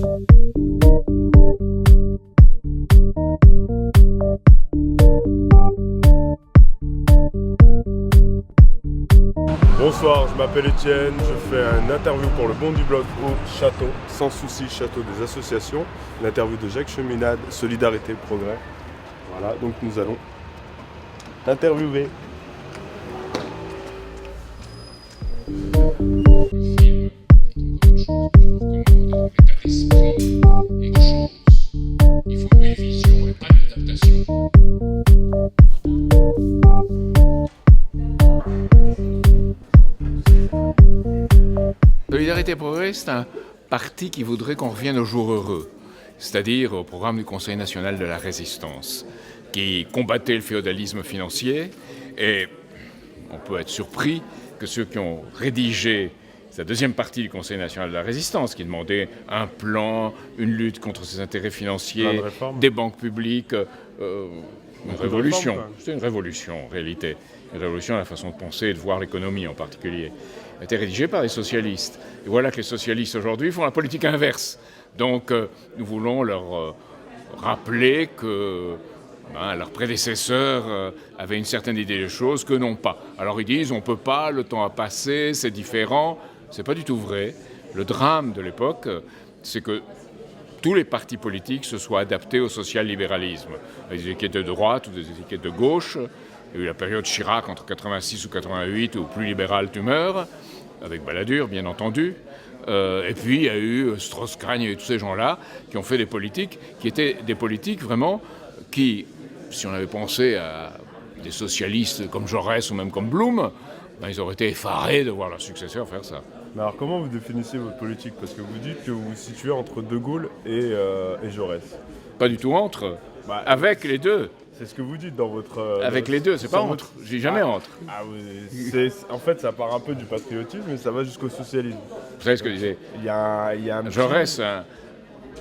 Bonsoir, je m'appelle Étienne, je fais une interview pour le Bon du Blog au Château, sans souci, Château des associations. L'interview de Jacques Cheminade, Solidarité Progrès. Voilà, donc nous allons interviewer. Il faut une nouvelle vision et pas une adaptation. Solidarité Progrès, c'est un parti qui voudrait qu'on revienne au jour heureux, c'est-à-dire au programme du Conseil national de la résistance, qui combattait le féodalisme financier. Et on peut être surpris que ceux qui ont rédigé la deuxième partie du Conseil national de la résistance, qui demandait un plan, une lutte contre ces intérêts financiers, des banques publiques, une révolution. C'est une révolution en réalité. Une révolution à la façon de penser et de voir l'économie en particulier. A été rédigée par les socialistes. Et voilà que les socialistes aujourd'hui font la politique inverse. Donc nous voulons leur rappeler que leurs prédécesseurs avaient une certaine idée des choses que non pas. Alors ils disent on ne peut pas, le temps a passé, c'est différent. C'est pas du tout vrai. Le drame de l'époque, c'est que tous les partis politiques se soient adaptés au social-libéralisme. Des étiquettes de droite ou des étiquettes de gauche. Il y a eu la période Chirac entre 86 ou 88 où plus libéral tu meurs, avec Balladur bien entendu. Et puis il y a eu Strauss-Kahn et tous ces gens-là qui ont fait des politiques qui étaient des politiques vraiment qui, si on avait pensé à des socialistes comme Jaurès ou même comme Blum, ils auraient été effarés de voir leurs successeurs faire ça. Mais alors comment vous définissez votre politique? Parce que vous dites que vous vous situez entre De Gaulle et Jaurès. Pas du tout entre, avec les deux. C'est ce que vous dites dans votre... avec les deux, c'est pas entre. Je dis jamais entre. En fait, ça part un peu du patriotisme, mais ça va jusqu'au socialisme. Vous savez ce que disait Il y a un Jaurès,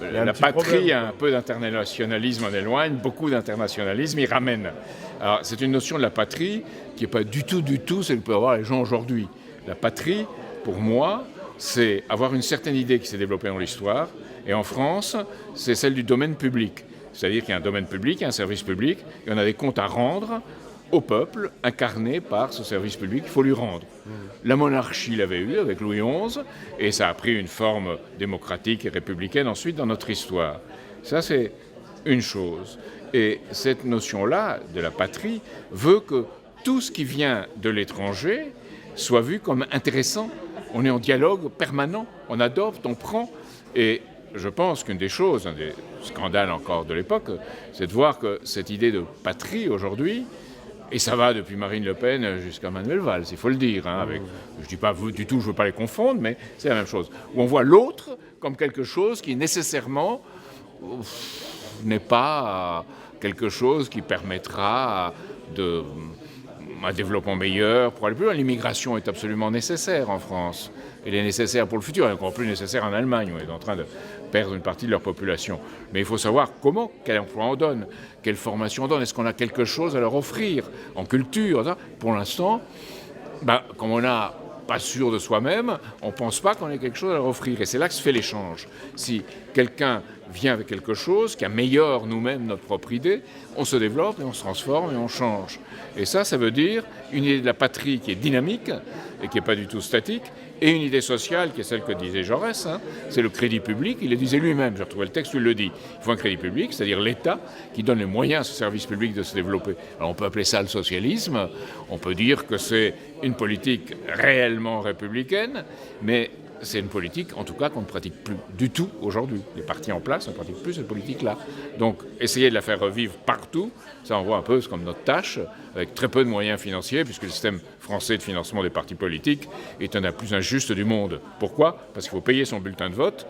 la patrie problème, a un peu d'internationalisme en éloigne, beaucoup d'internationalisme, il ramène. Alors, c'est une notion de la patrie qui n'est pas du tout celle que peuvent avoir les gens aujourd'hui. La patrie, pour moi, c'est avoir une certaine idée qui s'est développée dans l'histoire. Et en France, c'est celle du domaine public. C'est-à-dire qu'il y a un domaine public, il y a un service public, et on a des comptes à rendre au peuple, incarné par ce service public qu'il faut lui rendre. La monarchie l'avait eu avec Louis XI, et ça a pris une forme démocratique et républicaine ensuite dans notre histoire. Ça, c'est une chose. Et cette notion-là de la patrie veut que tout ce qui vient de l'étranger soit vu comme intéressant. On est en dialogue permanent, on adopte, on prend. Et je pense qu'une des choses, un des scandales encore de l'époque, c'est de voir que cette idée de patrie aujourd'hui, et ça va depuis Marine Le Pen jusqu'à Manuel Valls, il faut le dire. Je ne dis pas du tout, je ne veux pas les confondre, mais c'est la même chose. Où on voit l'autre comme quelque chose qui nécessairement n'est pas quelque chose qui permettra un développement meilleur pour aller plus loin. L'immigration est absolument nécessaire en France. Elle est nécessaire pour le futur, elle est encore plus nécessaire en Allemagne. On est en train de perdre une partie de leur population. Mais il faut savoir comment, quel emploi on donne, quelle formation on donne. Est-ce qu'on a quelque chose à leur offrir en culture? Pour l'instant, comme on n'a pas sûr de soi-même, on ne pense pas qu'on ait quelque chose à leur offrir. Et c'est là que se fait l'échange. Si quelqu'un vient avec quelque chose qui améliore nous-mêmes notre propre idée, on se développe et on se transforme et on change. Et ça veut dire une idée de la patrie qui est dynamique et qui n'est pas du tout statique, et une idée sociale qui est celle que disait Jaurès, c'est le crédit public. Il le disait lui-même, j'ai retrouvé le texte où il le dit. Il faut un crédit public, c'est-à-dire l'État qui donne les moyens à ce service public de se développer. Alors on peut appeler ça le socialisme, on peut dire que c'est une politique réellement républicaine, mais c'est une politique, en tout cas, qu'on ne pratique plus du tout aujourd'hui. Les partis en place ne pratiquent plus cette politique-là. Donc, essayer de la faire revivre partout, ça on voit un peu comme notre tâche, avec très peu de moyens financiers, puisque le système français de financement des partis politiques est un des plus injustes du monde. Pourquoi? Parce qu'il faut payer son bulletin de vote,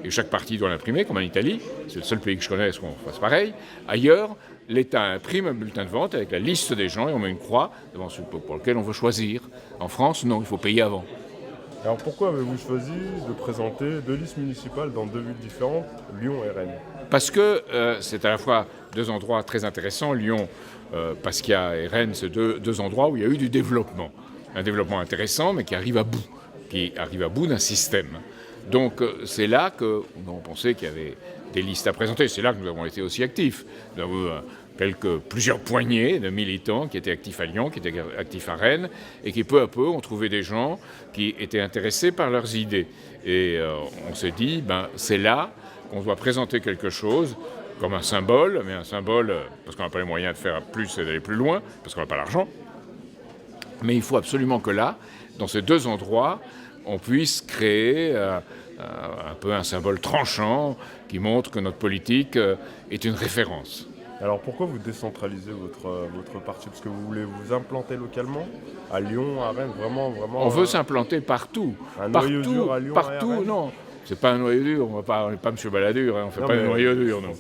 et chaque parti doit l'imprimer, comme en Italie. C'est le seul pays que je connaisse où on fasse pareil. Ailleurs, l'État imprime un bulletin de vote avec la liste des gens, et on met une croix devant celui pour lequel on veut choisir. En France, non, il faut payer avant. Alors pourquoi avez-vous choisi de présenter deux listes municipales dans deux villes différentes, Lyon et Rennes? Parce que c'est à la fois deux endroits très intéressants. Lyon, Pasquia et Rennes, c'est deux endroits où il y a eu du développement. Un développement intéressant, mais qui arrive à bout d'un système. Donc c'est là qu'on pensait qu'il y avait des listes à présenter. C'est là que nous avons été aussi actifs. Nous avons plusieurs poignées de militants qui étaient actifs à Lyon, qui étaient actifs à Rennes, et qui peu à peu ont trouvé des gens qui étaient intéressés par leurs idées. Et on s'est dit, c'est là qu'on doit présenter quelque chose comme un symbole, mais un symbole, parce qu'on n'a pas les moyens de faire plus et d'aller plus loin, parce qu'on n'a pas l'argent. Mais il faut absolument que là, dans ces deux endroits, on puisse créer un peu un symbole tranchant qui montre que notre politique est une référence. Alors pourquoi vous décentralisez votre parti? Parce que vous voulez vous implanter localement à Lyon, à Rennes, vraiment. On veut s'implanter partout. Un noyau dur à Lyon, partout, à Rennes? Non. C'est pas un noyau dur, on n'est pas M. Balladur, on ne fait pas de noyau dur. Non.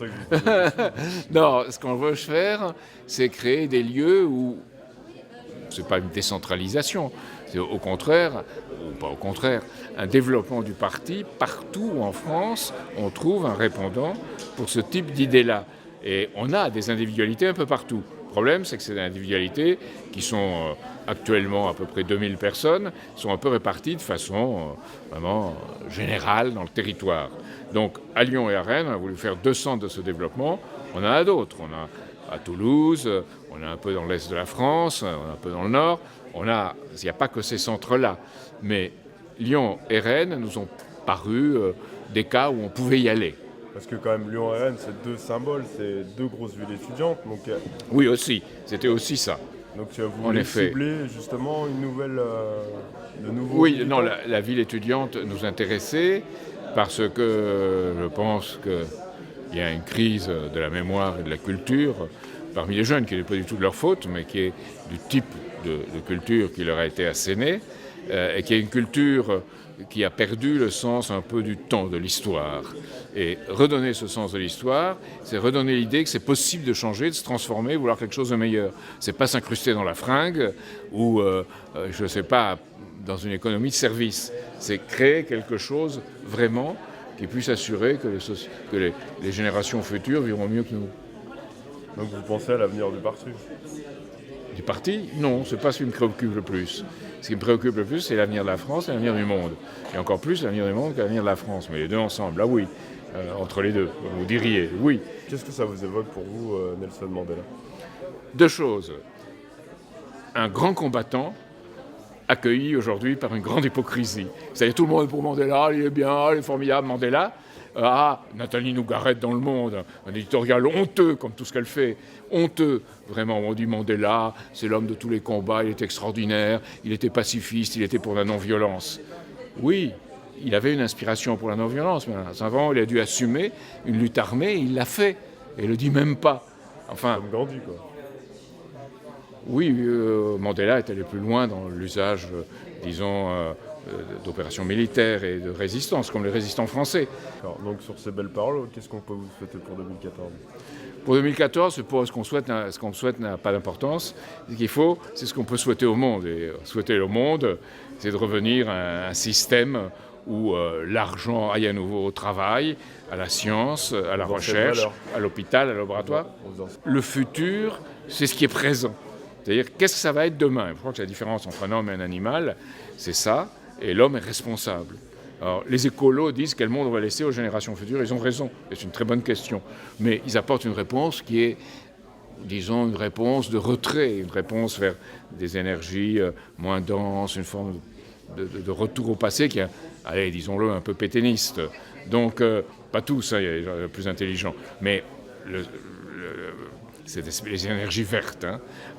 Non, ce qu'on veut faire, c'est créer des lieux où c'est pas une décentralisation, c'est au contraire, ou pas au contraire, un développement du parti partout où en France on trouve un répondant pour ce type d'idées-là. Et on a des individualités un peu partout. Le problème, c'est que ces individualités, qui sont actuellement à peu près 2000 personnes, sont un peu réparties de façon vraiment générale dans le territoire. Donc à Lyon et à Rennes, on a voulu faire 2 centres de ce développement. On en a d'autres. On a à Toulouse, on a un peu dans l'est de la France, on a un peu dans le nord. Il n'y a pas que ces centres-là. Mais Lyon et Rennes nous ont paru des cas où on pouvait y aller. Parce que quand même, Lyon et Rennes, c'est 2 symboles, c'est 2 grosses villes étudiantes. Donc, oui, aussi. C'était aussi ça. Donc vous voulez cibler justement une nouvelle... de nouveaux Oui, militants. non, la ville étudiante nous intéressait parce que je pense qu'il y a une crise de la mémoire et de la culture parmi les jeunes, qui n'est pas du tout de leur faute, mais qui est du type de culture qui leur a été assénée, et qui est une culture qui a perdu le sens un peu du temps, de l'histoire. Et redonner ce sens de l'histoire, c'est redonner l'idée que c'est possible de changer, de se transformer, vouloir quelque chose de meilleur. C'est pas s'incruster dans la fringue ou, je ne sais pas, dans une économie de service. C'est créer quelque chose vraiment qui puisse assurer que les générations futures vivront mieux que nous. Donc vous pensez à l'avenir du parti? Du parti? Non, c'est pas ce qui me préoccupe le plus. Ce qui me préoccupe le plus, c'est l'avenir de la France et l'avenir du monde. Et encore plus l'avenir du monde que l'avenir de la France. Mais les deux ensemble, là oui, entre les deux, vous diriez oui. Qu'est-ce que ça vous évoque pour vous, Nelson Mandela? 2 choses. Un grand combattant accueilli aujourd'hui par une grande hypocrisie. C'est-à-dire tout le monde est pour Mandela, il est bien, il est formidable, Mandela. Nathalie Nougaret dans Le Monde, un éditorial honteux comme tout ce qu'elle fait, honteux, vraiment, on dit Mandela, c'est l'homme de tous les combats, il est extraordinaire, il était pacifiste, il était pour la non-violence. Oui, il avait une inspiration pour la non-violence, mais avant, il a dû assumer une lutte armée, il l'a fait, et il le dit même pas. Enfin, comme Gandhi, quoi. Oui, Mandela est allé plus loin dans l'usage, d'opérations militaires et de résistance, comme les résistants français. Alors, donc sur ces belles paroles, qu'est-ce qu'on peut vous souhaiter pour 2014? Pour 2014, ce qu'on souhaite n'a pas d'importance. Ce qu'il faut, c'est ce qu'on peut souhaiter au monde. Et souhaiter au monde, c'est de revenir à un système où l'argent aille à nouveau au travail, à la science, à la recherche, à l'hôpital, à laboratoire. Le futur, c'est ce qui est présent. C'est-à-dire, qu'est-ce que ça va être demain? Je crois que la différence entre un homme et un animal, c'est ça, et l'homme est responsable. Alors, les écolos disent quel monde on va laisser aux générations futures, ils ont raison, c'est une très bonne question. Mais ils apportent une réponse qui est, disons, une réponse de retrait, une réponse vers des énergies moins denses, une forme de retour au passé qui est, allez, disons-le, un peu pétainiste. Donc, pas tous, il y a des gens plus intelligents, mais c'est les énergies vertes.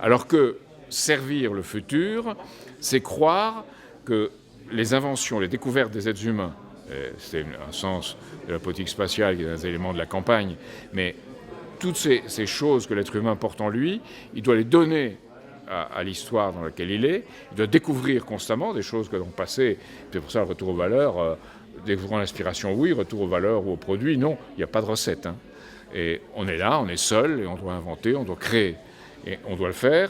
Alors que servir le futur, c'est croire que les inventions, les découvertes des êtres humains, c'est un sens de la politique spatiale qui est un élément de la campagne, mais toutes ces choses que l'être humain porte en lui, il doit les donner à l'histoire dans laquelle il est, il doit découvrir constamment des choses que dans le passé, c'est pour ça le retour aux valeurs, découvrant l'inspiration, oui, retour aux valeurs ou aux produits, non, il n'y a pas de recette. Et on est là, on est seul, et on doit inventer, on doit créer. Et on doit le faire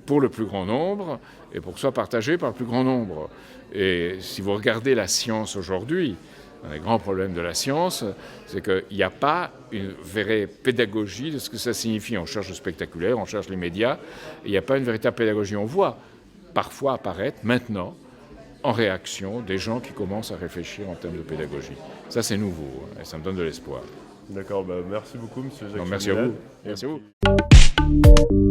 pour le plus grand nombre, et pour que ce soit partagé par le plus grand nombre. Et si vous regardez la science aujourd'hui, un des grands problèmes de la science, c'est qu'il n'y a pas une vraie pédagogie de ce que ça signifie. On cherche le spectaculaire, on cherche les médias, et il n'y a pas une véritable pédagogie. On voit parfois apparaître maintenant, en réaction des gens qui commencent à réfléchir en termes de pédagogie. Ça, c'est nouveau et ça me donne de l'espoir. D'accord, merci beaucoup, monsieur Jacques. Merci à vous. Merci à vous.